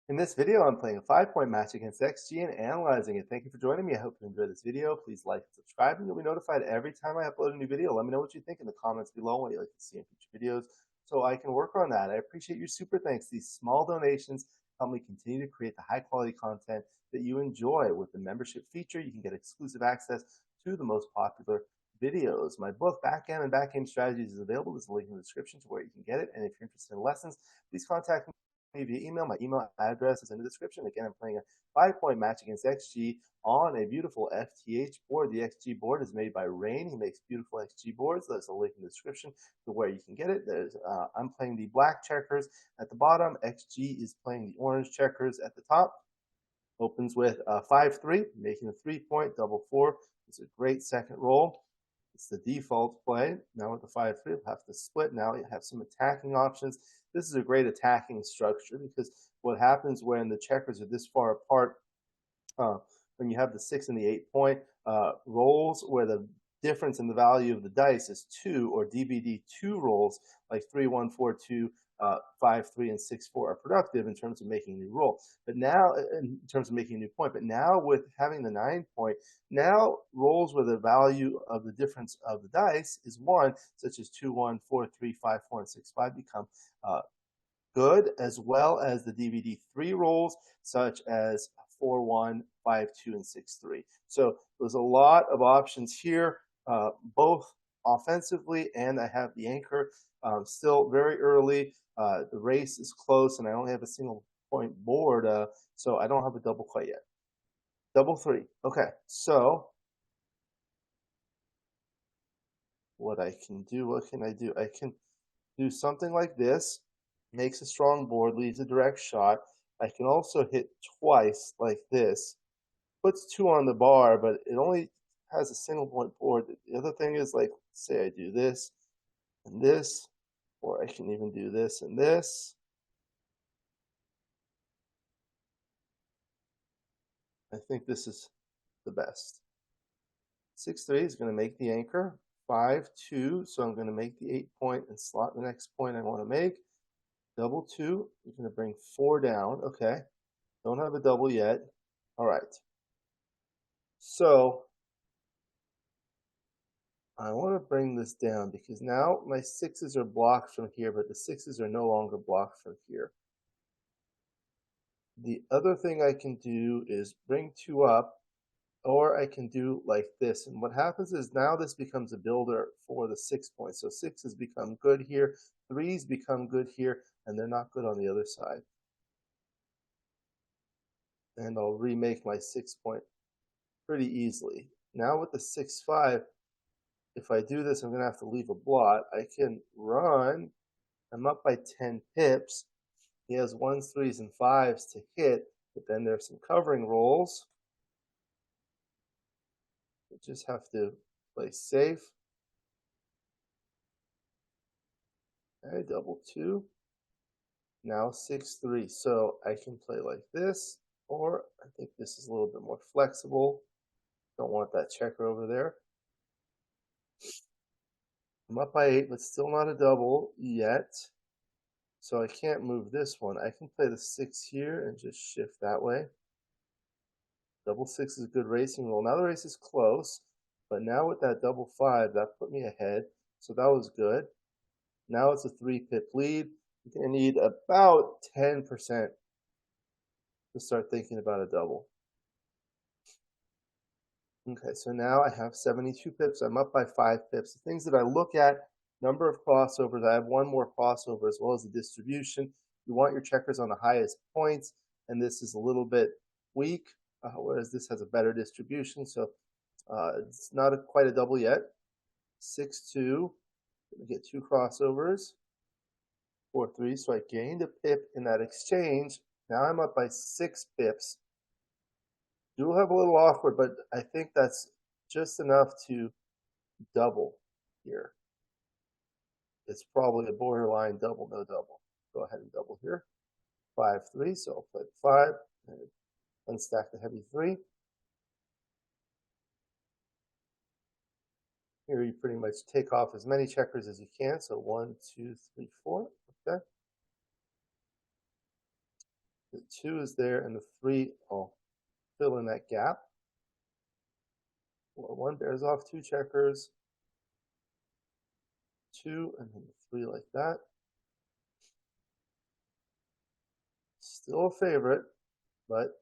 In this video, I'm playing a 5-point match against XG and analyzing it. Thank you for joining me. I hope you enjoyed this video. Please like and subscribe, and you'll be notified every time I upload a new video. Let me know what you think in the comments below, what you'd like to see in future videos, so I can work on that. I appreciate your super thanks. These small donations help me continue to create the high-quality content that you enjoy. With the membership feature, you can get exclusive access to the most popular videos. My book, Backgammon Backgame Strategies, is available. There's a link in the description to where you can get it. And if you're interested in lessons, please contact me via email. My email address is in the description. Again, I'm playing a 5-point match against XG on a beautiful FTH board. The XG board is made by Rain. He makes beautiful XG boards. There's a link in the description to where you can get it. I'm playing the black checkers at the bottom. XG is playing the orange checkers at the top. Opens with 5-3, making a 3-point double 4. It's a great second roll. It's the default play. Now with the 5-3, we'll have to split. Now you have some attacking options. This is a great attacking structure because what happens when the checkers are this far apart, when you have the 6 and the 8-point rolls where the difference in the value of the dice is 2, or DBD 2 rolls like 3, 1, 4, 2, 5, 3, and 6, 4 are productive in terms of making a new roll. But now, in terms of making a new point, but now with having the 9-point, now rolls where the value of the difference of the dice is 1, such as 2, 1, 4, 3, 5, 4, and 6, 5 become good, as well as the DVD 3 rolls, such as 4, 1, 5, 2, and 6, 3. So there's a lot of options here, both offensively, and I have the anchor still very early. The race is close, and I only have a single point board, so I don't have a double quite yet. Double 3. Okay, so what I can do, what can I do? I can do something like this. Makes a strong board, leaves a direct shot. I can also hit twice like this. Puts 2 on the bar, but it only has a single point board. The other thing is, like, say I do this and this, or I can even do this and this. I think this is the best. 6-3 is going to make the anchor. 5-2, so I'm going to make the 8-point and slot the next point I want to make. Double 2, you're going to bring 4 down. Okay, don't have a double yet. All right. So I want to bring this down because now my 6s are blocked from here, but the 6s are no longer blocked from here. The other thing I can do is bring 2 up, or I can do like this. And what happens is now this becomes a builder for the 6 points. So 6s become good here, 3s become good here, and they're not good on the other side. And I'll remake my 6-point pretty easily. Now with the 6-5, if I do this, I'm going to have to leave a blot. I can run. I'm up by 10 pips. He has 1s, 3s, and 5s to hit, but then there's some covering rolls. You just have to play safe. Okay, double 2. Now 6-3. So I can play like this, or I think this is a little bit more flexible. Don't want that checker over there. I'm up by 8, but still not a double yet. So I can't move this one. I can play the 6 here and just shift that way. Double 6 is a good racing roll. Now the race is close, but now with that double 5, that put me ahead. So that was good. Now it's a 3-pip lead. You're going to need about 10% to start thinking about a double. Okay, so now I have 72 pips. I'm up by 5 pips. The things that I look at, number of crossovers. I have 1 more crossover, as well as the distribution. You want your checkers on the highest points, and this is a little bit weak, whereas this has a better distribution. So it's not quite a double yet. 6-2. Get 2 crossovers. 4-3. So I gained a pip in that exchange. Now I'm up by 6 pips. Do have a little awkward, but I think that's just enough to double here. It's probably a borderline double, no double. Go ahead and double here. 5-3, so I'll play 5 and unstack the heavy 3. Here you pretty much take off as many checkers as you can. So 1, 2, 3, 4. Okay. The 2 is there, and the 3, I'll fill in that gap. 1 bears off 2 checkers, 2, and then the 3 like that. Still a favorite, but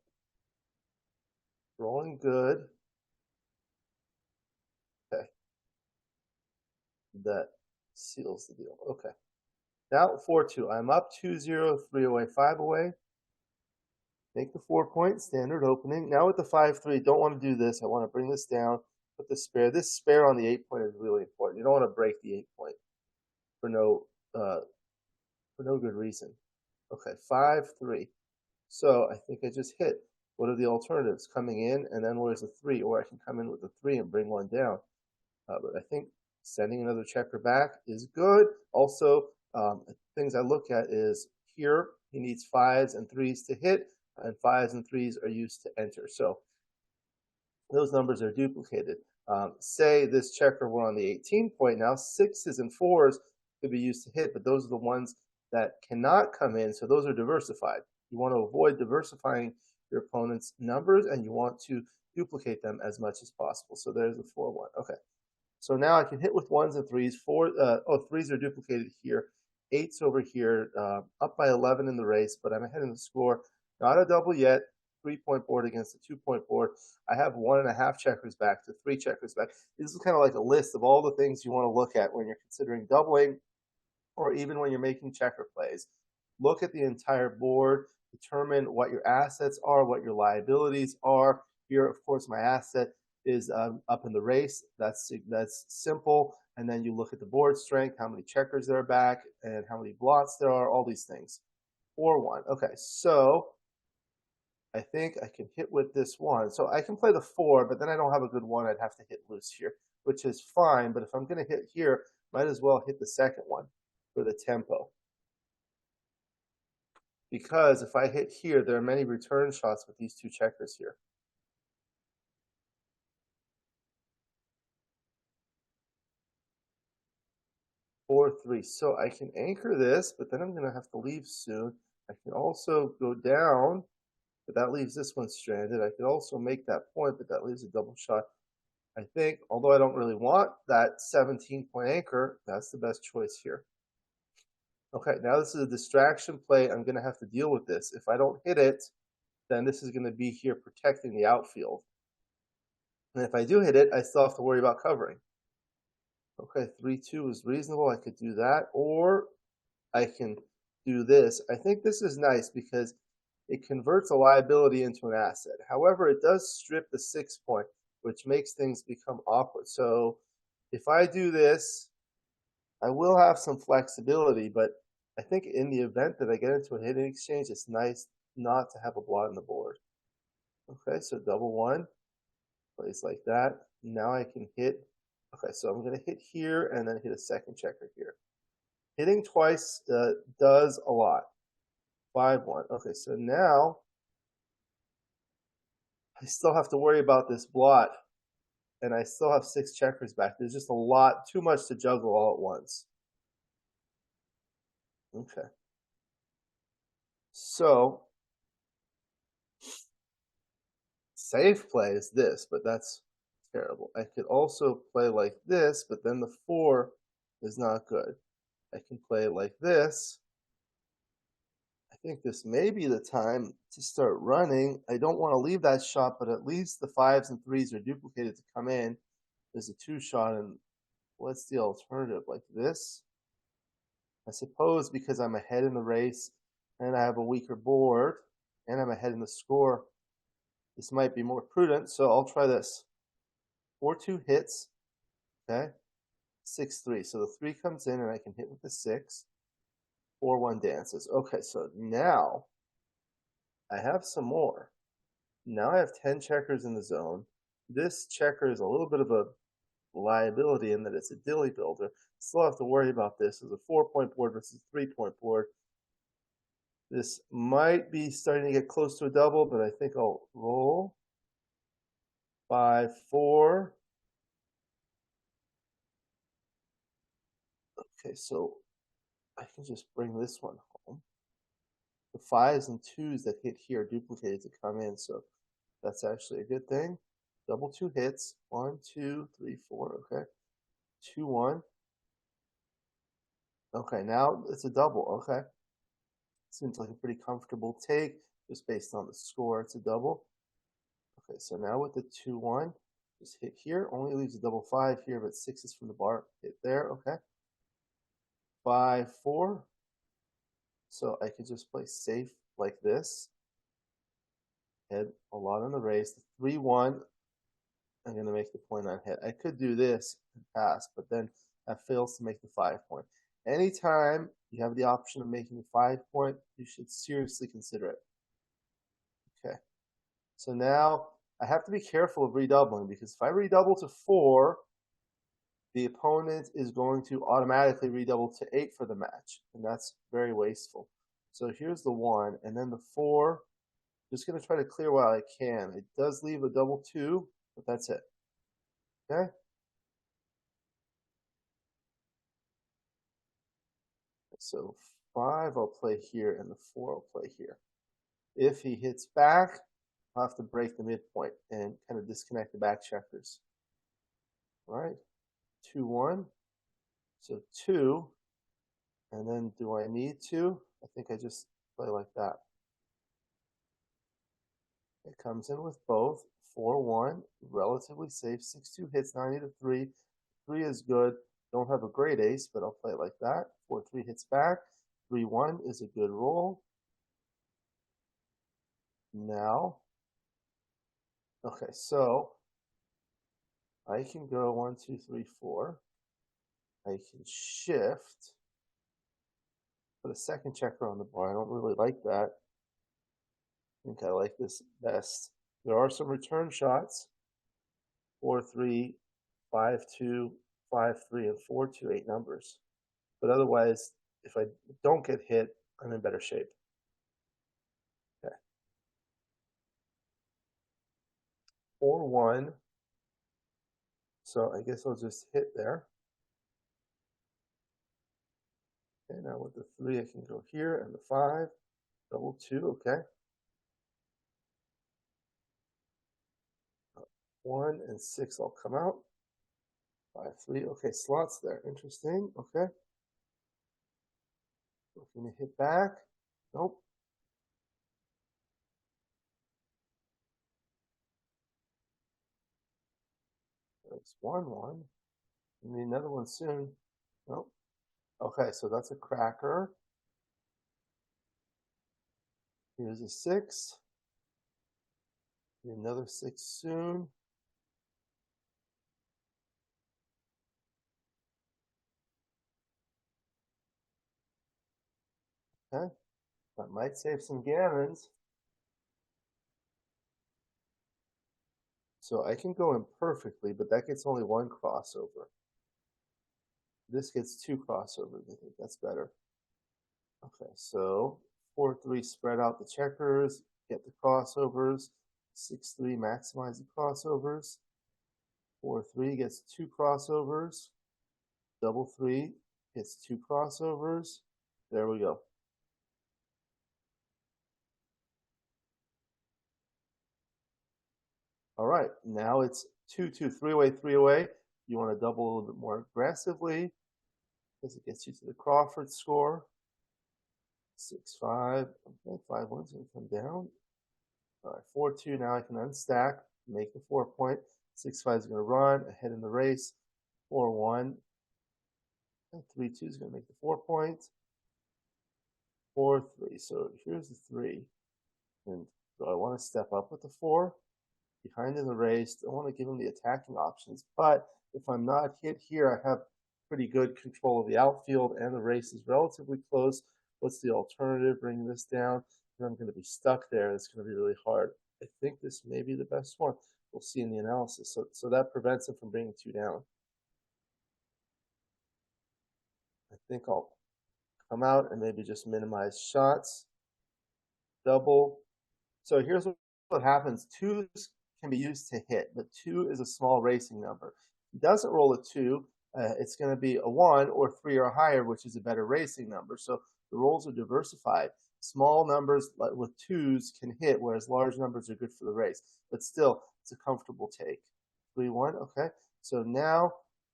rolling good. Okay. That seals the deal. Okay. Now 4-2. I'm up 2-0, 3 away, 5 away. Make the 4-point standard opening. Now with the 5-3, don't want to do this. I want to bring this down, put the spare. This spare on the 8-point is really important. You don't want to break the 8-point for no good reason. Okay, 5-3. So I think I just hit. What are the alternatives? Coming in, and then where's the 3? Or I can come in with the 3 and bring one down. But I think sending another checker back is good. Also, things I look at is here, he needs 5s and 3s to hit, and 5s and 3s are used to enter. So those numbers are duplicated. Say this checker were on the 18-point now, 6s and 4s could be used to hit, but those are the ones that cannot come in, so those are diversified. You want to avoid diversifying your opponent's numbers, and you want to duplicate them as much as possible. So there's the 4-1. Okay. So now I can hit with 1s and 3s. 3s are duplicated here. 8s over here, up by 11 in the race, but I'm ahead in the score. Not a double yet. 3-point board against a 2-point board. I have 1.5 checkers back to 3 checkers back. This is kind of like a list of all the things you want to look at when you're considering doubling, or even when you're making checker plays. Look at the entire board, determine what your assets are, what your liabilities are. Here, of course, my asset is up in the race. That's simple. And then you look at the board strength, how many checkers there are back, and how many blots there are, all these things. 4-1. Okay, so I think I can hit with this 1. So I can play the 4, but then I don't have a good 1. I'd have to hit loose here, which is fine. But if I'm going to hit here, might as well hit the second one for the tempo. Because if I hit here, there are many return shots with these 2 checkers here. 4-3. So I can anchor this, but then I'm going to have to leave soon. I can also go down, but that leaves this one stranded. I could also make that point, but that leaves a double shot. I think, although I don't really want that 17-point anchor, that's the best choice here. Okay, now this is a distraction play. I'm going to have to deal with this. If I don't hit it, then this is going to be here protecting the outfield. And if I do hit it, I still have to worry about covering. Okay, 3-2 is reasonable. I could do that, or I can do this. I think this is nice because it converts a liability into an asset. However, it does strip the 6-point, which makes things become awkward. So if I do this, I will have some flexibility, but I think in the event that I get into a hitting exchange, it's nice not to have a blot on the board. Okay, so double 1, place like that. Now I can hit. Okay, so I'm going to hit here and then hit a second checker here. Hitting twice does a lot. 5-1. Okay, so now I still have to worry about this blot, and I still have 6 checkers back. There's just a lot, too much to juggle all at once. Okay. So, safe play is this, but that's terrible. I could also play like this, but then the 4 is not good. I can play like this. I think this may be the time to start running. I don't want to leave that shot, but at least the 5s and 3s are duplicated to come in. There's a 2 shot, and what's the alternative? Like this? I suppose because I'm ahead in the race and I have a weaker board and I'm ahead in the score, this might be more prudent, so I'll try this. 4-2 hits, okay? 6-3, so the 3 comes in and I can hit with the 6. 4-1 dances. Okay, so now I have some more. Now I have 10 checkers in the zone. This checker is a little bit of a liability in that it's a dilly builder. Still have to worry about this as a 4-point board versus a 3-point board. This might be starting to get close to a double, but I think I'll roll. 5-4. Okay, so I can just bring this one home. the 5s and 2s that hit here duplicated to come in, so that's actually a good thing. Double 2 hits. 1, 2, 3, 4. Okay. 2, 1. Okay, now it's a double. Okay. Seems like a pretty comfortable take just based on the score. It's a double. Okay, so now with the 2, 1, just hit here. Only leaves a double 5 here, but 6 is from the bar. Hit there. Okay. 5, 4. So I could just play safe like this. Head a lot on the race. The 3, 1. I'm going to make the point on hit. I could do this and pass, but then that fails to make the 5 point. Anytime you have the option of making the 5 point, you should seriously consider it. Okay. So now I have to be careful of redoubling, because if I redouble to 4, the opponent is going to automatically redouble to 8 for the match, and that's very wasteful. So here's the 1, and then the 4. Just going to try to clear while I can. It does leave a double 2, but that's it. Okay? So 5 I'll play here, and the 4 I'll play here. If he hits back, I'll have to break the midpoint and kind of disconnect the back checkers. All right, 2, 1. So 2, and then do I need to? I think I just play like that. It comes in with both. 4, 1, relatively safe. 6, 2 hits. Now I need a 3. 3 is good. Don't have a great ace, but I'll play it like that. 4, 3 hits back. 3, 1 is a good roll. Now, okay, so I can go 1, 2, 3, 4. I can shift, put a second checker on the bar. I don't really like that. I think I like this best. There are some return shots. 4, 3, 5, 2, 5, 3, and 4, 2, 8 numbers. But otherwise, if I don't get hit, I'm in better shape. Okay. 4, 1. So I guess I'll just hit there. Okay, now with the 3, I can go here, and the 5, double 2, okay. 1 and 6 all come out. 5, 3, okay, slots there. Interesting, okay. Looking to hit back. Nope. There's 1, 1. We need another one soon. Nope. Okay, so that's a cracker. Here's a 6. Need another 6 soon. Okay. That might save some gammons. So I can go in perfectly, but that gets only 1 crossover. This gets 2 crossovers. I think that's better. Okay, so 4, 3 spread out the checkers, get the crossovers. 6, 3 maximize the crossovers. 4, 3 gets 2 crossovers. Double 3 gets 2 crossovers. There we go. All right, now it's 2, 2, 3 away, 3 away. You want to double a little bit more aggressively because it gets you to the Crawford score. 6, 5. Okay, 5, 1's going to come down. All right, 4, 2. Now I can unstack, make the 4 point. 6, 5 is going to run ahead in the race. 4, 1. And 3, 2 is going to make the 4 point. 4, 3. So here's the 3. And do I want to step up with the 4? Behind in the race, don't want to give him the attacking options. But if I'm not hit here, I have pretty good control of the outfield, and the race is relatively close. What's the alternative? Bringing this down, and I'm going to be stuck there. It's going to be really hard. I think this may be the best one. We'll see in the analysis. So that prevents him from bringing 2 down. I think I'll come out and maybe just minimize shots. Double. So here's what happens. 2s can be used to hit, but 2 is a small racing number. If he doesn't roll a 2, it's going to be a 1 or 3 or higher, which is a better racing number. So the rolls are diversified. Small numbers with twos can hit, whereas large numbers are good for the race. But still, it's a comfortable take. 3-1, okay. So now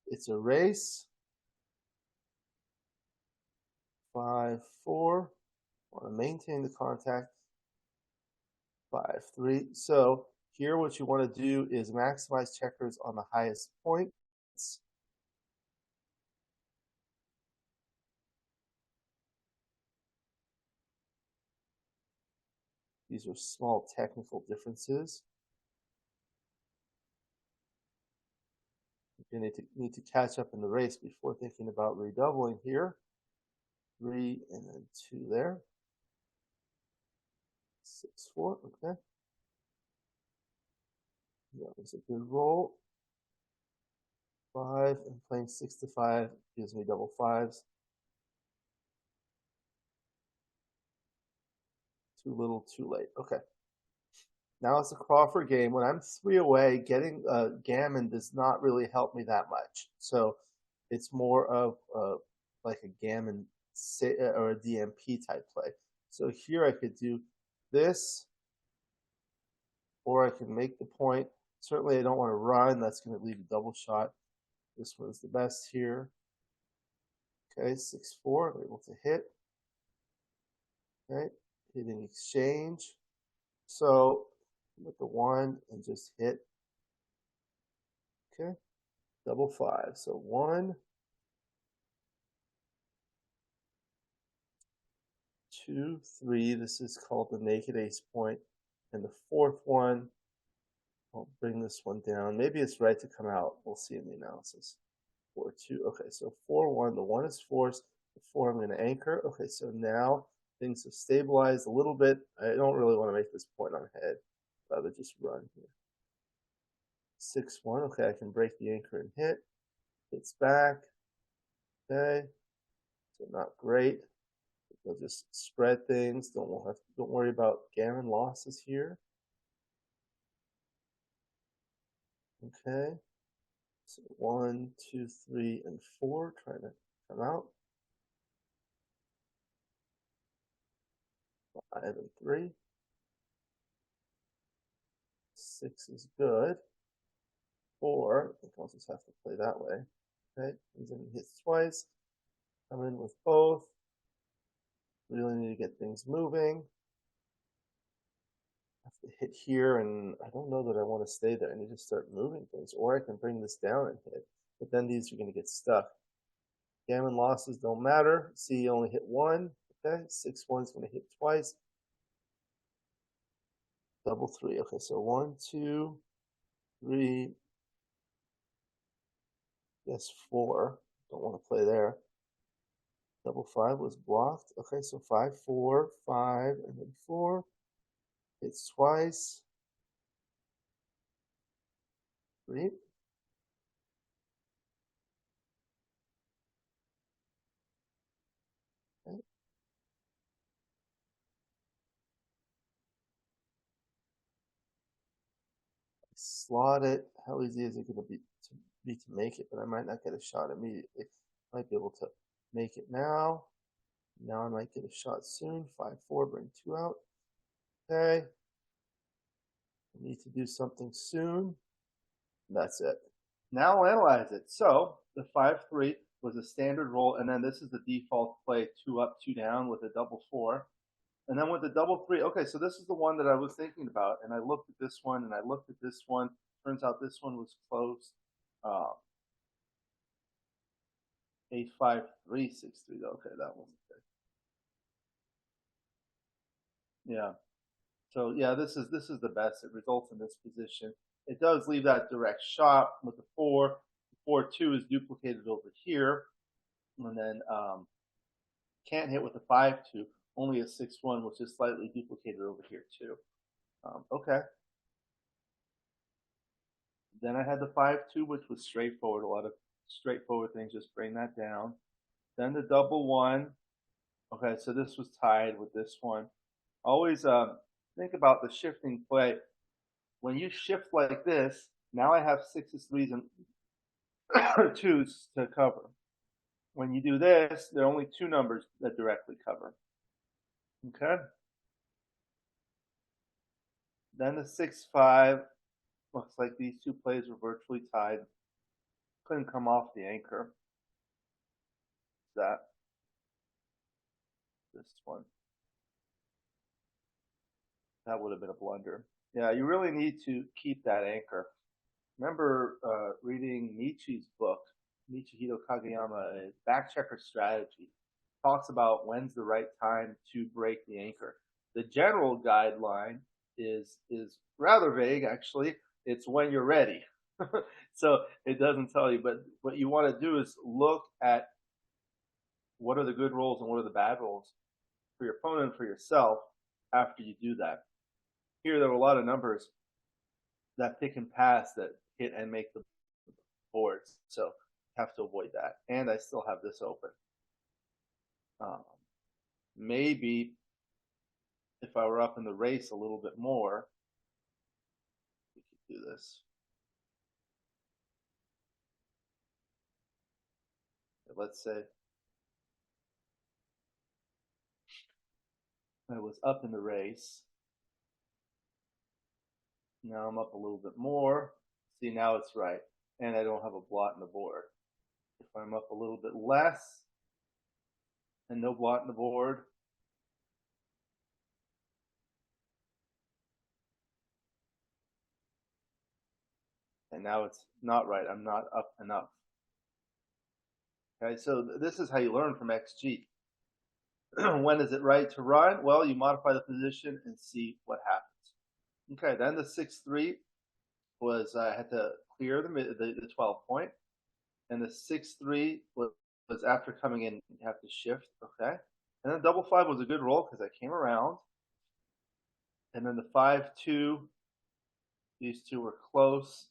it's a race. 5-4. Want to maintain the contact. 5-3. So here what you want to do is maximize checkers on the highest points. These are small technical differences. You need to catch up in the race before thinking about redoubling here. 3 and then 2 there. 6-4, okay. That was a good roll. 5 and playing 6-5 gives me double fives. Too little, too late. Okay. Now it's a Crawford game. When I'm 3 away, getting gammon does not really help me that much. So it's more of like a gammon or a DMP type play. So here I could do this, or I can make the point. Certainly I don't want to run. That's going to leave a double shot. This one's the best here. Okay, 6-4, I'm able to hit. Okay, hitting exchange. So with the 1 and just hit. Okay, double 5. So 1, 2, 3. This is called the naked ace point. And the fourth one, I'll bring this one down. Maybe it's right to come out. We'll see in the analysis. 4-2. Okay, so 4-1. The 1 is forced. The 4 I'm going to anchor. Okay, so now things have stabilized a little bit. I don't really want to make this point on head. I'd rather just run here. 6-1. Okay, I can break the anchor and hit. Hits back. Okay, so not great. They'll just spread things. Don't worry about gammon losses here. Okay. So 1, 2, 3, and 4 trying to come out. 5 and 3. 6 is good. 4, I think I'll just have to play that way. Okay, comes in and hits twice. Come in with both. Really need to get things moving. I have to hit here, and I don't know that I want to stay there. I need to start moving things, or I can bring this down and hit. But then these are going to get stuck. Gammon losses don't matter. See, you only hit 1. Okay, 6-1 is going to hit twice. Double 3. Okay, so 1, 2, 3. Yes, 4. Don't want to play there. Double 5 was blocked. Okay, so 5, 4, 5, and then 4. Hits twice. 3. Okay. Slot it. How easy is it going to be to make it? But I might not get a shot immediately. Might be able to make it now. Now I might get a shot soon. 5, 4, bring 2 out. Okay. I need to do something soon. That's it. Now I'll analyze it. So the 5-3 was a standard roll, and then this is the default play: 2 up, 2 down with a double 4. And then with the double 3, okay, so this is the one that I was thinking about, and I looked at this one, and I looked at this one. Turns out this one was close. 8-5-3-6-3. Okay, that wasn't good. Yeah. So yeah, this is the best. It results in this position. It does leave that direct shot with the 4. The 4-2 is duplicated over here, and then can't hit with the 5-2. Only a 6-1, which is slightly duplicated over here too. Okay. Then I had the 5-2, which was straightforward. A lot of straightforward things. Just bring that down. Then the double 1. Okay, so this was tied with this one. Always think about the shifting play. When you shift like this, now I have 6s, 3s, and 2s to cover. When you do this, there are only 2 numbers that directly cover. Okay. Then the 6-5. Looks like these two plays were virtually tied. Couldn't come off the anchor. That. This one. That would have been a blunder. Yeah, you really need to keep that anchor. Remember reading Nietzsche's book, Nichihito Kageyama, Backchecker Strategy, talks about when's the right time to break the anchor. The general guideline is rather vague, actually. It's when you're ready. So it doesn't tell you, but what you want to do is look at what are the good rolls and what are the bad rolls for your opponent and for yourself after you do that. Here, there were a lot of numbers that pick and pass that hit and make the boards. So have to avoid that. And I still have this open. Maybe if I were up in the race a little bit more, we could do this. Let's say I was up in the race. Now I'm up a little bit more. See, now it's right. And I don't have a blot in the board. If I'm up a little bit less and no blot in the board, and now it's not right. I'm not up enough. Okay, so this is how you learn from XG. When is it right to run? Well, you modify the position and see what happens. Okay, then the 6-3 was I had to clear the 12 point, and the 6-3 was after coming in. You have to shift. Okay, and then double 5 was a good roll because I came around, and then the 5-2. These two were close,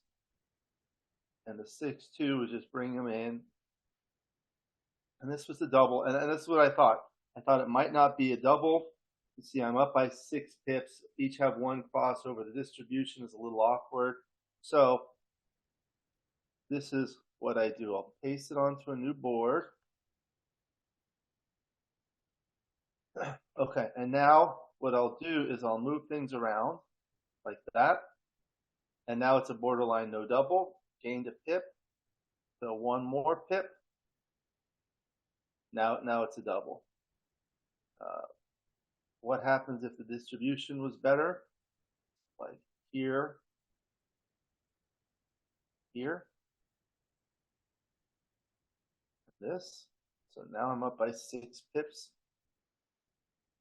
and the 6-2 was just bring them in, and this was the double, and this is what I thought. I thought it might not be a double. You see, I'm up by 6 pips. Each have one crossover. The distribution is a little awkward. So this is what I do. I'll paste it onto a new board. Okay, and now what I'll do is I'll move things around like that. And now it's a borderline no double. Gained a pip. So one more pip. Now it's a double. What happens if the distribution was better? Like here, here, this. So now I'm up by 6 pips.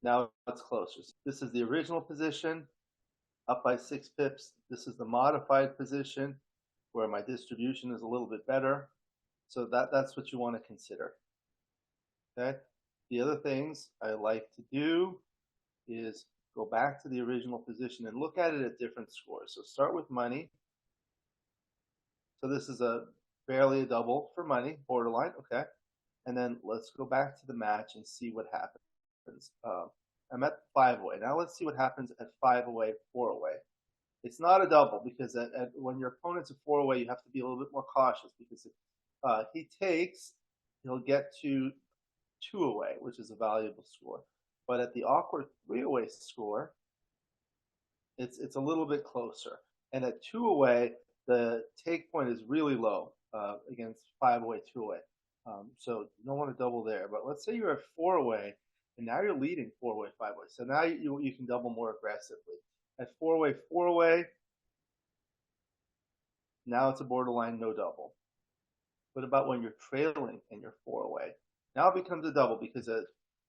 Now it's closer. This is the original position, up by 6 pips. This is the modified position where my distribution is a little bit better. So that's what you want to consider. Okay. The other things I like to do is go back to the original position and look at it at different scores. So start with money. So this is barely a double for money, borderline. Okay. And then let's go back to the match and see what happens. I'm at 5 away. Now let's see what happens at 5 away, 4 away. It's not a double because when your opponent's a 4 away, you have to be a little bit more cautious because if he takes, he'll get to 2 away, which is a valuable score. But at the awkward 3 away score, it's a little bit closer. And at 2 away, the take point is really low against 5 away, 2 away. So you don't want to double there. But let's say you're at 4 away, and now you're leading 4 away, 5 away. So now you can double more aggressively. At 4 away, 4 away, now it's a borderline no double. What about when you're trailing and you're 4 away? Now it becomes a double because a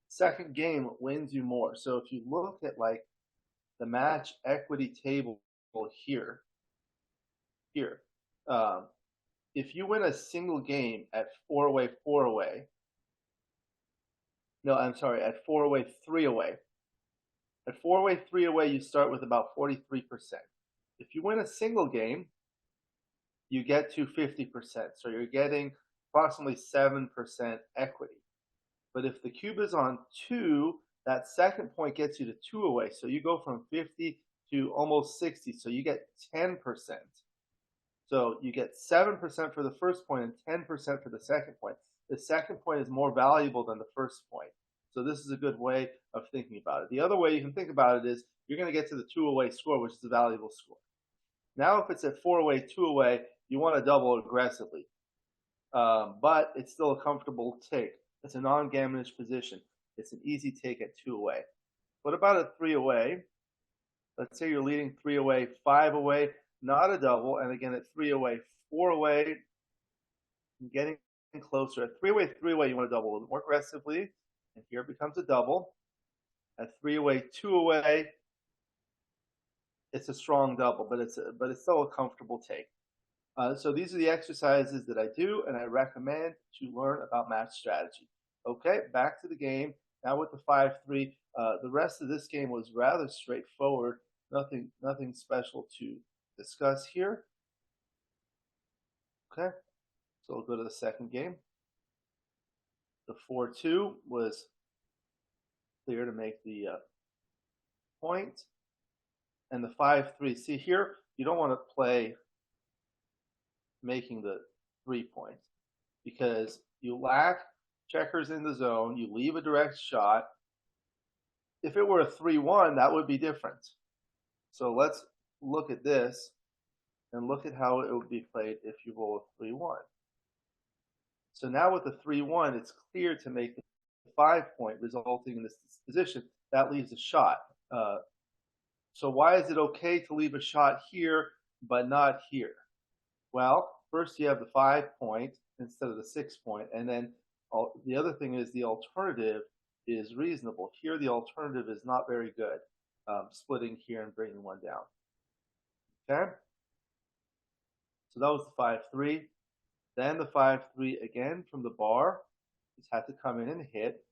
second game wins you more. So if you look at like the match equity table here, if you win a single game at 4 away, 4 away, no, I'm sorry, at 4 away, 3 away. At 4 away, 3 away, you start with about 43%. If you win a single game, you get to 50%. So you're getting approximately 7% equity. But if the cube is on 2, that second point gets you to 2 away. So you go from 50 to almost 60. So you get 10%. So you get 7% for the first point and 10% for the second point. The second point is more valuable than the first point. So this is a good way of thinking about it. The other way you can think about it is you're going to get to the 2-away score, which is a valuable score. Now, if it's at 4-away, 2-away, you want to double aggressively. But it's still a comfortable take. It's a non-gammonish position. It's an easy take at 2-away. What about a 3-away? Let's say you're leading 3-away, 5-away, not a double, and again at 3-away, 4-away, getting closer. At 3-away, 3-away, you want to double a little more aggressively, and here it becomes a double. At 3-away, 2-away, it's a strong double, but it's still a comfortable take. So these are the exercises that I do and I recommend to learn about match strategy. Okay, back to the game. Now with the 5-3, the rest of this game was rather straightforward. Nothing special to discuss here. Okay, so we'll go to the second game. The 4-2 was clear to make the point. And the 5-3, see here, you don't want to play making the 3 points because you lack checkers in the zone, you leave a direct shot. If it were a 3-1, that would be different. So let's look at this and look at how it would be played if you roll a 3-1. So now with the 3-1, it's clear to make the 5-point resulting in this disposition. That leaves a shot. So why is it okay to leave a shot here but not here? Well, first you have the 5-point instead of the 6-point, and then the other thing is the alternative is reasonable. Here the alternative is not very good, splitting here and bringing one down. Okay? So that was the 5-3. Then the 5-3 again from the bar. Just had to come in and hit.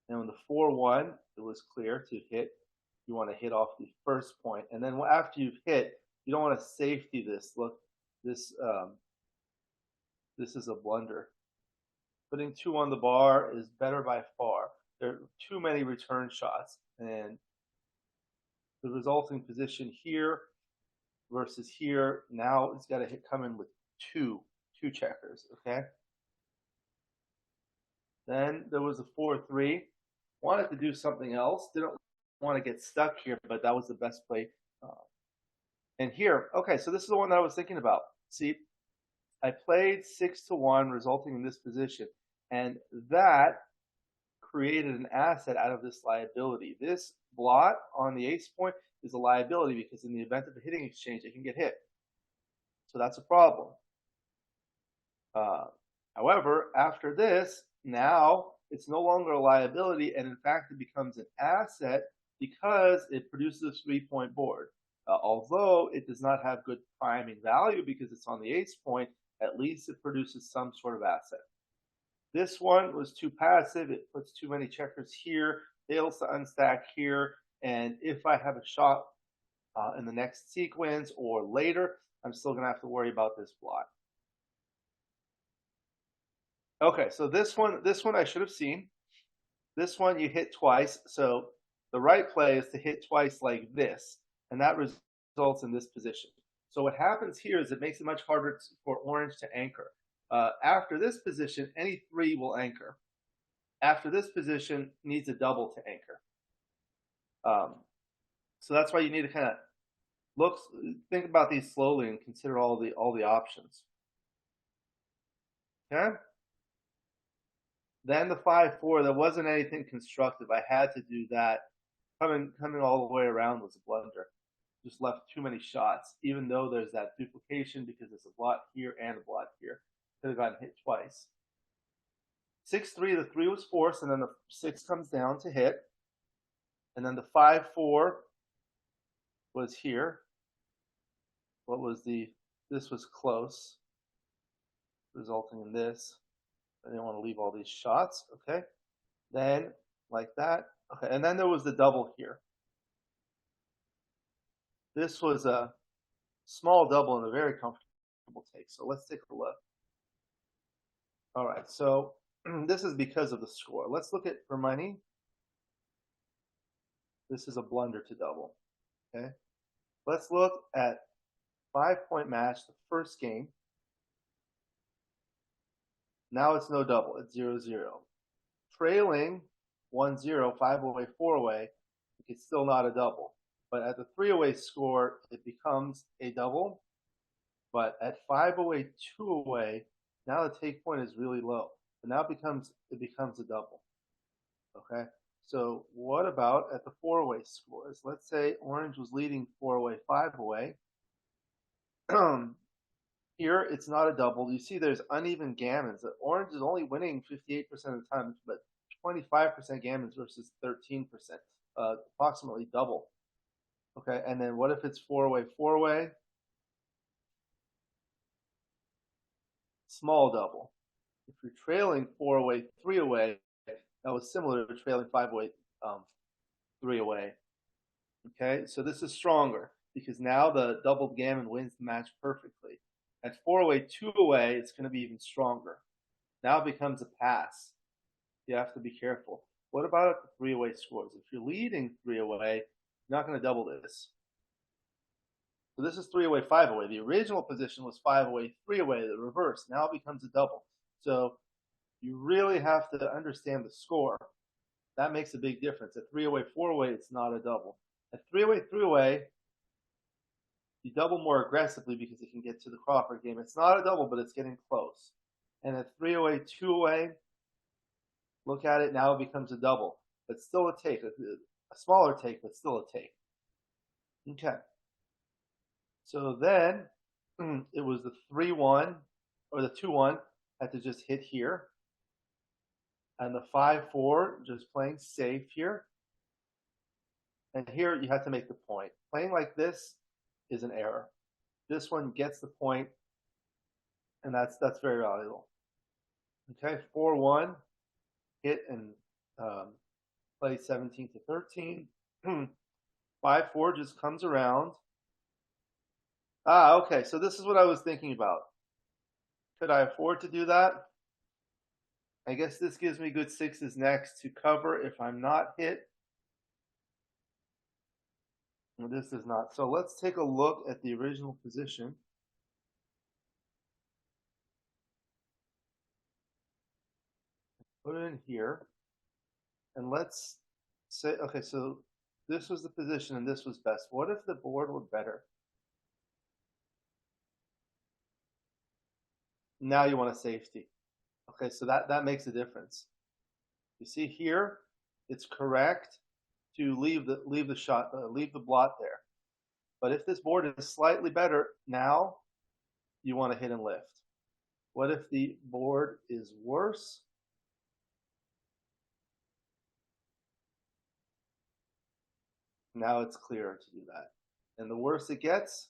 And when the 4-1, it was clear to hit. You want to hit off the first point. And then after you've hit, you don't want to safety this. Look, this is a blunder. Putting 2 on the bar is better by far. There are too many return shots. And the resulting position here versus here, now it's got to come in with two checkers, okay? Then there was a 4-3. Wanted to do something else. Didn't want to get stuck here, but that was the best play. And here, okay, so this is the one that I was thinking about. See, I played 6-1, resulting in this position, and that created an asset out of this liability. This blot on the ace point is a liability because in the event of a hitting exchange, it can get hit. So that's a problem. However, after this, now it's no longer a liability, and in fact, it becomes an asset because it produces a 3-point board. Although it does not have good priming value because it's on the ace point, at least it produces some sort of asset. This one was too passive. It puts too many checkers here, fails to unstack here, and if I have a shot in the next sequence or later, I'm still going to have to worry about this blot. Okay, so this one I should have seen. This one you hit twice, so the right play is to hit twice like this, and that results in this position. So what happens here is it makes it much harder for orange to anchor. After this position, any 3 will anchor. After this position, needs a double to anchor. So that's why you need to kind of think about these slowly and consider all the options. Okay. Then the 5-4, there wasn't anything constructive. I had to do that. Coming all the way around was a blunder. Just left too many shots, even though there's that duplication because there's a blot here and a blot here. Could have gotten hit twice. 6-3, the 3 was forced, and then the 6 comes down to hit. And then the 5-4 was here. This was close, resulting in this. I didn't want to leave all these shots, okay? Then, like that, okay, and then there was the double here. This was a small double and a very comfortable take, so let's take a look. All right, so this is because of the score. Let's look at for money. This is a blunder to double, okay? Let's look at 5-point match, the first game. Now it's no double, it's 0-0. Trailing 1-0, 5-away, 4-away, it's still not a double. But at the 3-away score, it becomes a double. But at 5-away, 2-away, now the take point is really low. But now it becomes a double. Okay. So what about at the 4-away scores? Let's say orange was leading 4-away, 5-away. Here it's not a double. You see there's uneven gammons. Orange is only winning 58% of the time, but 25% gammons versus 13%, approximately double. Okay, and then what if it's 4-away, 4-away? Small double. If you're trailing 4-away, 3-away, that was similar to trailing 5-away, 3-away. Okay, so this is stronger because now the doubled gammon wins the match perfectly. At 4-away, 2-away, it's going to be even stronger. Now it becomes a pass. You have to be careful. What about at the 3-away scores? If you're leading 3-away, you're not going to double this. So this is 3-away, 5-away. The original position was 5-away, 3-away, the reverse. Now it becomes a double. So you really have to understand the score. That makes a big difference. At 3-away, 4-away, it's not a double. At 3-away, 3-away, you double more aggressively because it can get to the Crawford game. It's not a double, but it's getting close. And at 3-away, 2-away, look at it, now it becomes a double. But still a take, a smaller take, but still a take. Okay. So then it was the 3-1 or the 2-1 had to just hit here. And the 5-4 just playing safe here. And here you have to make the point. Playing like this is an error. This one gets the point, and that's very valuable. Okay, 4-1, hit and play 17-13. 5-4 just comes around. Okay, so this is what I was thinking about. Could I afford to do that? I guess this gives me good sixes next to cover if I'm not hit. Well, this is not. So let's take a look at the original position. Put it in here. And let's say, okay, so this was the position and this was best. What if the board were better? Now you want a safety. Okay, so that makes a difference. You see here, it's correct to leave the blot there. But if this board is slightly better, now you want to hit and lift. What if the board is worse? Now it's clearer to do that. And the worse it gets,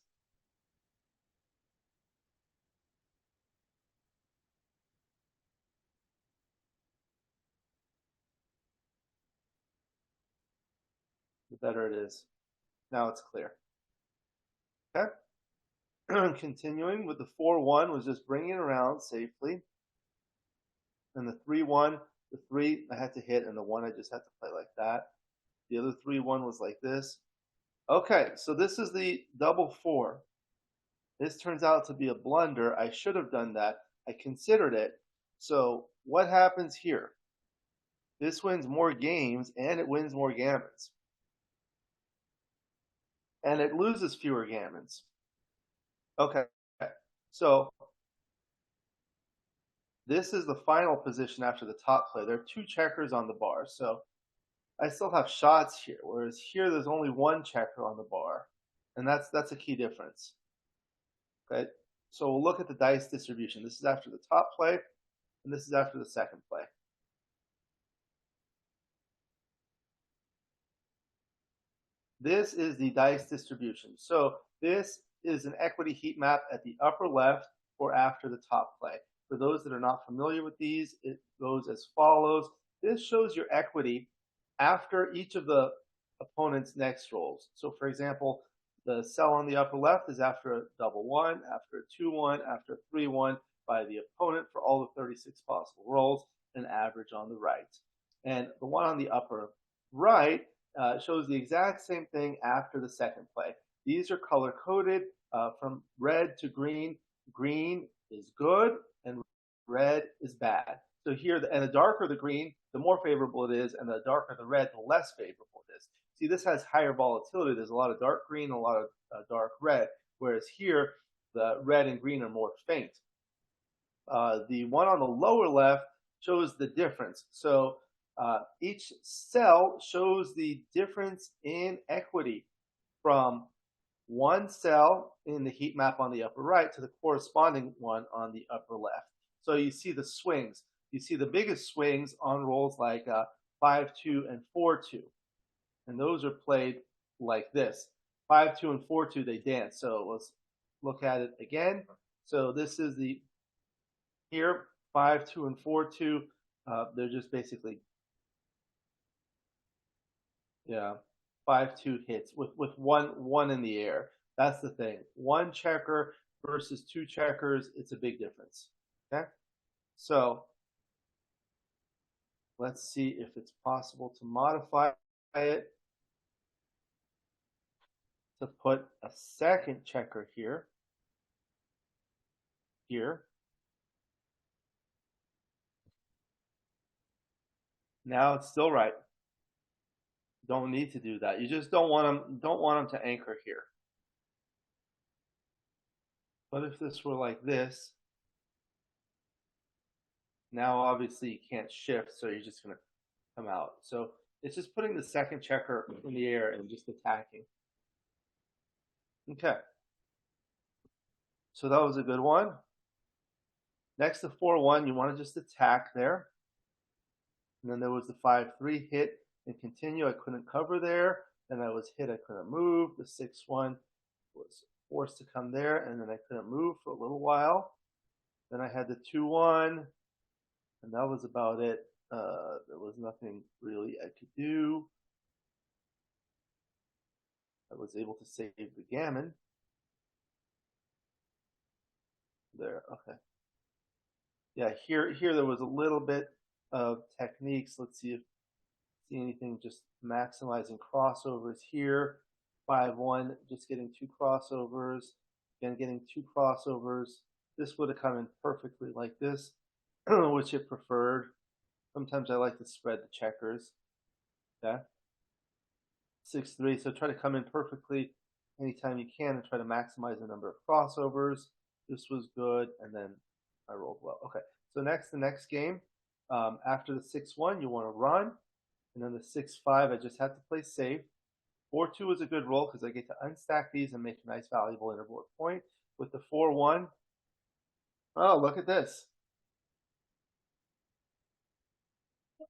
the better it is. Now it's clear. Okay. Continuing with the 4-1 was just bringing it around safely. And the 3-1, the 3 I had to hit, and the 1 I just had to play like that. The other 3-1 was like this. Okay, so this is the double 4. This turns out to be a blunder. I should have done that. I considered it. So what happens here? This wins more games, and it wins more gammons. And it loses fewer gammons. Okay, so this is the final position after the top play. There are 2 checkers on the bar, so I still have shots here, whereas here there's only 1 checker on the bar, and that's a key difference. Okay, so we'll look at the dice distribution. This is after the top play, and this is after the second play. This is the dice distribution. So this is an equity heat map at the upper left or after the top play. For those that are not familiar with these, it goes as follows. This shows your equity after each of the opponent's next rolls. So for example, the cell on the upper left is after a double 1, after a 2-1, after a 3-1 by the opponent for all the 36 possible rolls, and average on the right. And the one on the upper right shows the exact same thing after the second play. These are color coded from red to green. Green is good and red is bad. So here, and the darker the green, the more favorable it is, and the darker the red, the less favorable it is. See, this has higher volatility. There's a lot of dark green and a lot of dark red, whereas here, the red and green are more faint. The one on the lower left shows the difference. So each cell shows the difference in equity from one cell in the heat map on the upper right to the corresponding one on the upper left. So you see the swings. You see the biggest swings on rolls like 5-2 and 4-2. And those are played like this. 5-2 and 4-2, they dance. So let's look at it again. So this is the here, 5-2 and 4-2. They're just basically, yeah, 5-2 hits with one in the air. That's the thing. One checker versus two checkers, it's a big difference. Okay, so let's see if it's possible to modify it to put a second checker here. Now it's still right. Don't need to do that. You just don't want them to anchor here. But if this were like this, now obviously you can't shift, so you're just going to come out. So it's just putting the second checker in the air and just attacking. Okay. So that was a good one. Next, the 4-1, you want to just attack there. And then there was the 5-3 hit and continue. I couldn't cover there. Then I was hit. I couldn't move. The 6-1 was forced to come there, and then I couldn't move for a little while. Then I had the 2-1, and that was about it. There was nothing really I could do. I was able to save the gammon. There, okay. Yeah, here there was a little bit of techniques. Let's see anything just maximizing crossovers here. 5-1, just getting 2 crossovers. Again, getting 2 crossovers. This would have come in perfectly like this, which it preferred. Sometimes I like to spread the checkers. Okay. 6-3, so try to come in perfectly anytime you can and try to maximize the number of crossovers. This was good, and then I rolled well. Okay, so the next game, after the 6-1, you want to run, and then the 6-5, I just had to play safe. 4-2 is a good roll because I get to unstack these and make a nice valuable interboard point. With the 4-1, oh, look at this.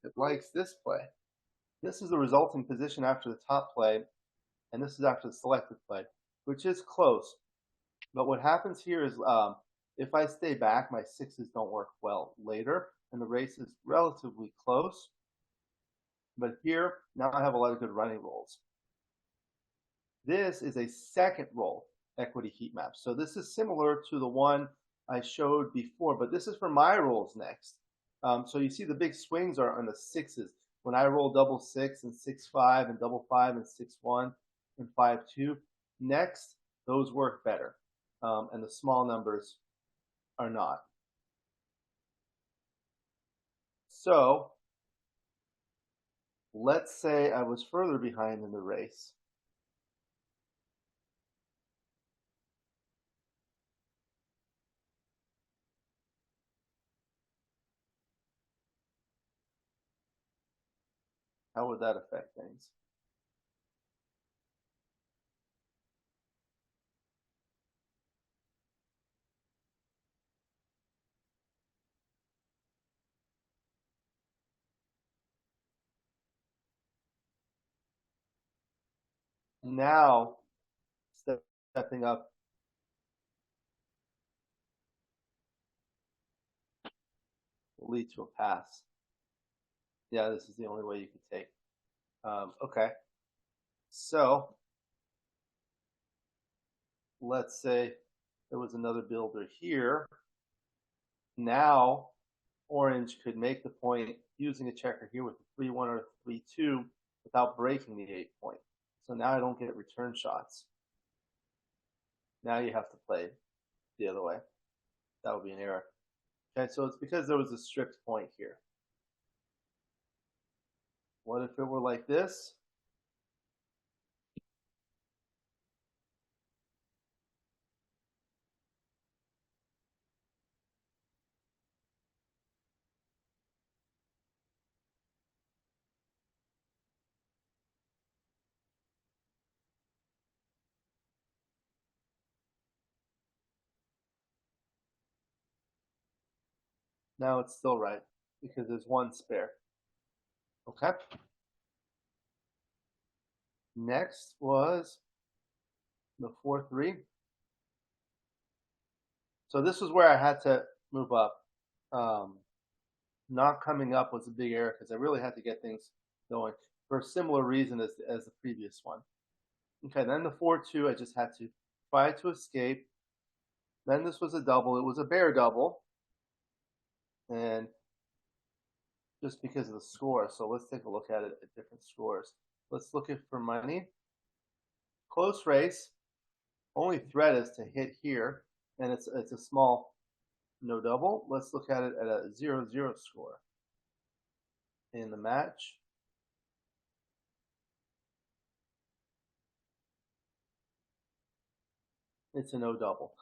It likes this play. This is the resulting position after the top play, and this is after the selected play, which is close. But what happens here is if I stay back, my 6s don't work well later, and the race is relatively close. But here, now I have a lot of good running rolls. This is a second roll equity heat map. So this is similar to the one I showed before, but this is for my rolls next. So you see the big swings are on the 6s. When I roll double 6 and 6-5 and double 5 and 6-1 and 5-2, next, those work better. And the small numbers are not. So let's say I was further behind in the race. How would that affect things? Now, stepping up will lead to a pass. Yeah, this is the only way you could take. Okay. So let's say there was another builder here. Now, orange could make the point using a checker here with a 3-1 or a 3-2 without breaking the 8-point. So now I don't get return shots. Now you have to play the other way. That would be an error. Okay, so it's because there was a strict point here. What if it were like this? Now it's still right because there's one spare. Okay. Next was the 4-3. So this was where I had to move up. Not coming up was a big error because I really had to get things going for a similar reason as the previous one. Okay, then the 4-2, I just had to try to escape. Then this was a double. It was a bear double. And just because of the score. So let's take a look at it at different scores. Let's look at for money. Close race. Only threat is to hit here, and it's a small no double. Let's look at it at a 0-0 score. In the match, it's a no double.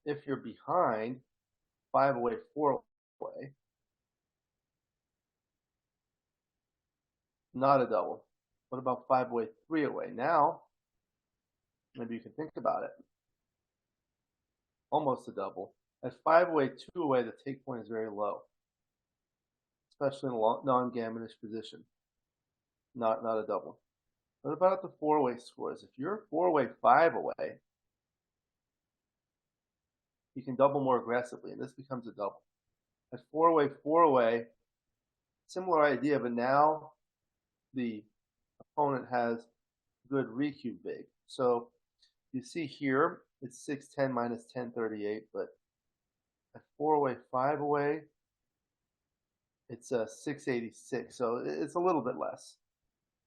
If you're behind, 5 away, 4 away, not a double. What about 5 away, 3 away? Now, maybe you can think about it. Almost a double. At 5 away, 2 away, the take point is very low, especially in a non-gammonish position. Not a double. What about the 4-way scores? If you're 4 away, 5 away, you can double more aggressively, and this becomes a double. At 4 away, 4 away, similar idea, but now the opponent has good recube big. So you see here, it's 610 minus 1038, but at 4 away, 5 away, it's a 686. So it's a little bit less.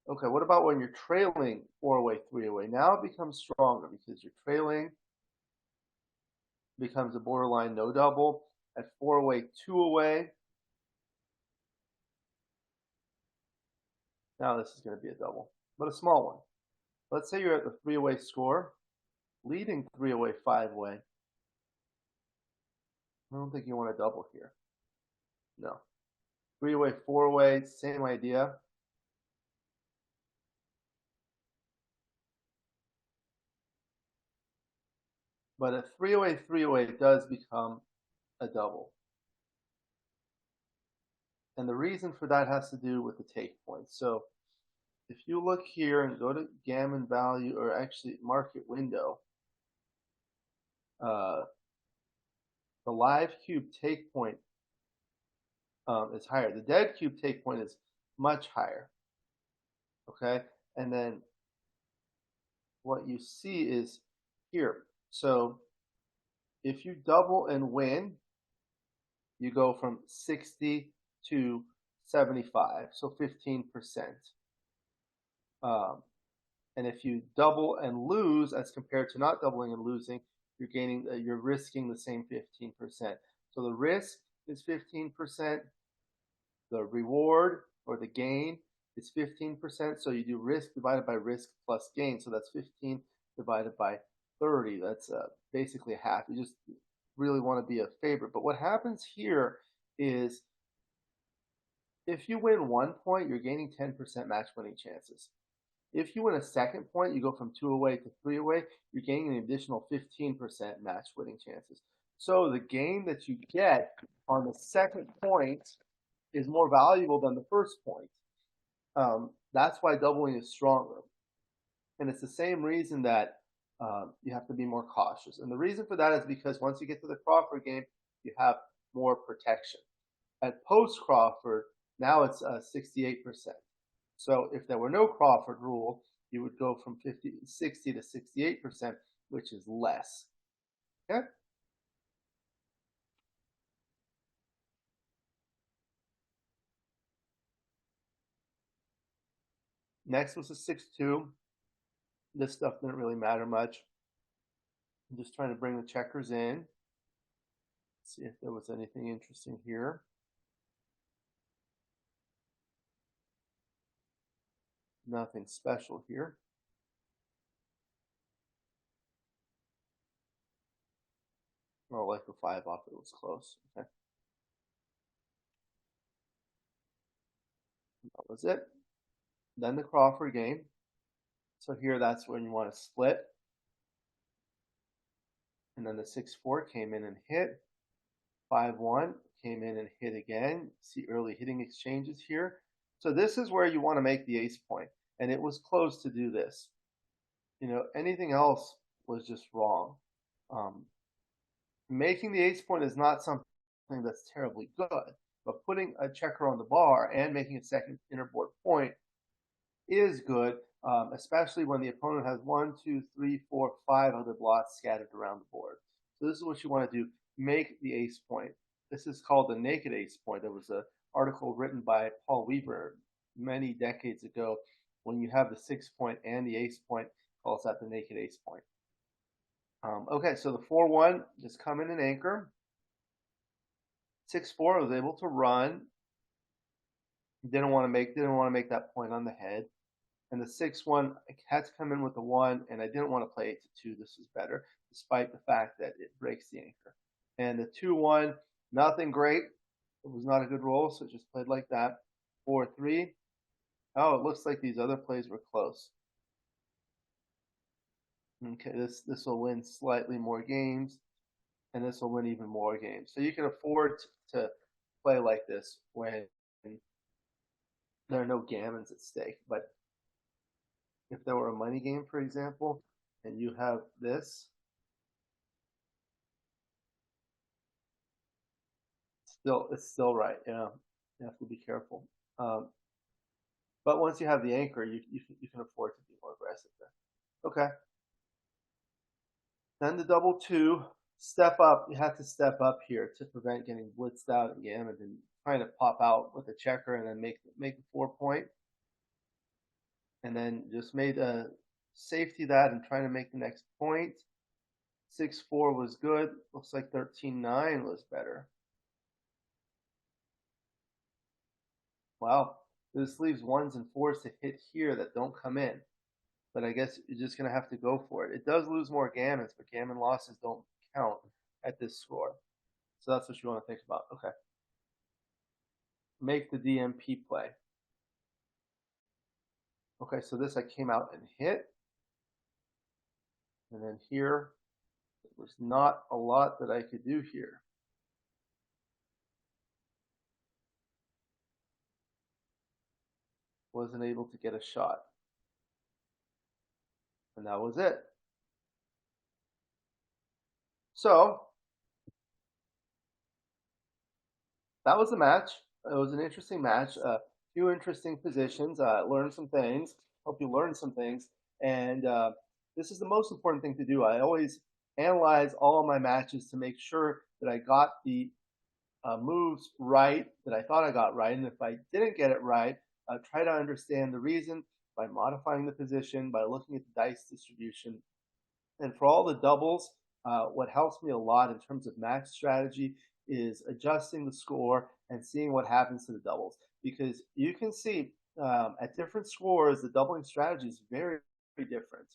Okay, what about when you're trailing 4 away, 3 away? Now it becomes stronger because you're trailing, becomes a borderline no double. At 4 away, 2 away, now this is going to be a double, but a small one. Let's say you're at the 3 away score, leading 3 away, 5 away. I don't think you want to double here. No. 3 away, 4 away, same idea. But at 3 away, 3 away, it does become a double. And the reason for that has to do with the take point. So if you look here and go to gammon value, or actually market window, the live cube take point is higher. The dead cube take point is much higher. Okay, and then what you see is here. So if you double and win, you go from 60 to 75, so 15%. And if you double and lose, as compared to not doubling and losing, you're risking the same 15%. So the risk is 15%. The reward or the gain is 15%. So you do risk divided by risk plus gain. So that's 15 divided by 30. That's basically half. You just really want to be a favorite. But what happens here is if you win 1 point, you're gaining 10% match winning chances. If you win a second point, you go from 2 away to 3 away, you're gaining an additional 15% match winning chances. So the gain that you get on the second point is more valuable than the first point. That's why doubling is stronger. And it's the same reason that you have to be more cautious. And the reason for that is because once you get to the Crawford game, you have more protection. At post Crawford, now it's 68%. So if there were no Crawford rule, you would go from 60 to 68%, which is less. Okay? Next was a 6-2. This stuff didn't really matter much. I'm just trying to bring the checkers in. See if there was anything interesting here. Nothing special here. Oh, like the 5 off, it was close. Okay. That was it. Then the Crawford game. So here, that's when you want to split. And then the 6-4 came in and hit. 5-1 came in and hit again. See early hitting exchanges here. So this is where you want to make the ace point. And it was close to do this. You know, anything else was just wrong. Making the ace point is not something that's terribly good, but putting a checker on the bar and making a second interboard point is good, especially when the opponent has 1, 2, 3, 4, 5 other blots scattered around the board. So this is what you want to do. Make the ace point. This is called the naked ace point. There was an article written by Paul Weaver many decades ago. When you have the 6 point and the ace point, calls that the naked ace point. Okay, so the 4-1 just come in and anchor. 6-4 was able to run. Didn't want to make that point on the head. And the 6-1 had to come in with the 1, and I didn't want to play 8-2. This was better, despite the fact that it breaks the anchor. And the 2-1, nothing great. It was not a good roll, so it just played like that. 4-3. Oh, it looks like these other plays were close. Okay, this will win slightly more games, and this will win even more games. So you can afford to play like this when there are no gammons at stake. But if there were a money game, for example, and you have this, it's still right. Yeah, you have to be careful. But once you have the anchor, you can afford to be more aggressive there. Okay. Then the double 2, step up. You have to step up here to prevent getting blitzed out and gammoned and trying to pop out with a checker and then make the 4 point. And then just made a safety that and trying to make the next point. 6-4 was good. Looks like 13-9 was better. Wow, this leaves 1s and 4s to hit here that don't come in. But I guess you're just going to have to go for it. It does lose more gammons, but gammon losses don't count at this score. So that's what you want to think about. Okay. Make the DMP play. Okay, so this I came out and hit. And then here, there was not a lot that I could do here. Wasn't able to get a shot. And that was it. So that was the match. It was an interesting match. A few interesting positions. Learned some things. Hope you learned some things. And this is the most important thing to do. I always analyze all of my matches to make sure that I got the moves right, that I thought I got right. And if I didn't get it right, try to understand the reason by modifying the position, by looking at the dice distribution. And for all the doubles, what helps me a lot in terms of match strategy is adjusting the score and seeing what happens to the doubles. Because you can see at different scores, the doubling strategy is very, very different.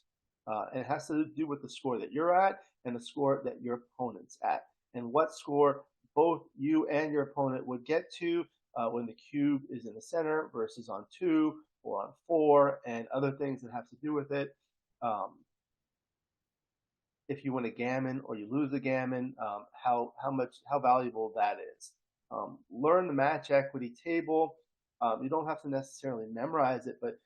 And it has to do with the score that you're at and the score that your opponent's at. And what score both you and your opponent would get to when the cube is in the center versus on 2 or on 4 and other things that have to do with it. If you win a gammon or you lose a gammon, how valuable that is. Learn the match equity table. You don't have to necessarily memorize it, but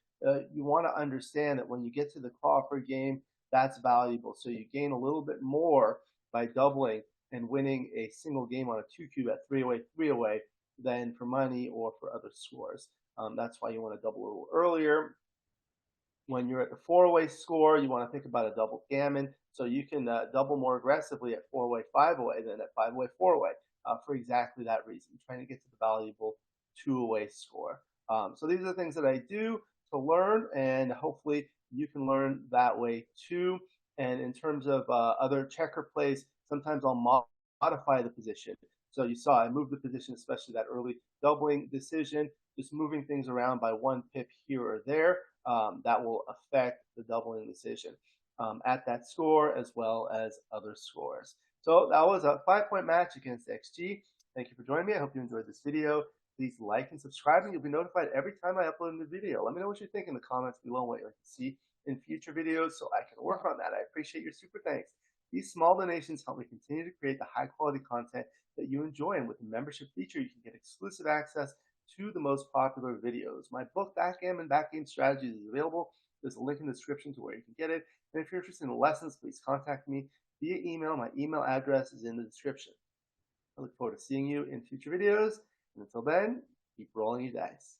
you want to understand that when you get to the Crawford game, that's valuable. So you gain a little bit more by doubling and winning a single game on a 2 cube at 3 away than for money or for other scores. That's why you want to double a little earlier. When you're at the 4-away score, you want to think about a double gammon, so you can double more aggressively at 4-away, 5-away than at 5-away, 4-away for exactly that reason, trying to get to the valuable 2-away score. So these are the things that I do to learn, and hopefully you can learn that way too. And in terms of other checker plays, sometimes I'll modify the position. So you saw I moved the position, especially that early doubling decision, just moving things around by 1 pip here or there. That will affect the doubling decision at that score as well as other scores. So that was a 5-point match against XG. Thank you for joining me. I hope you enjoyed this video. Please like and subscribe, and you'll be notified every time I upload a new video. Let me know what you think in the comments below and what you'd like to see in future videos so I can work on that. I appreciate your super thanks. These small donations help me continue to create the high quality content that you enjoy, and with the membership feature, you can get exclusive access to the most popular videos. My book, Backgammon Backgame Strategies, is available. There's a link in the description to where you can get it. And if you're interested in lessons, please contact me via email. My email address is in the description. I look forward to seeing you in future videos. And until then, keep rolling your dice.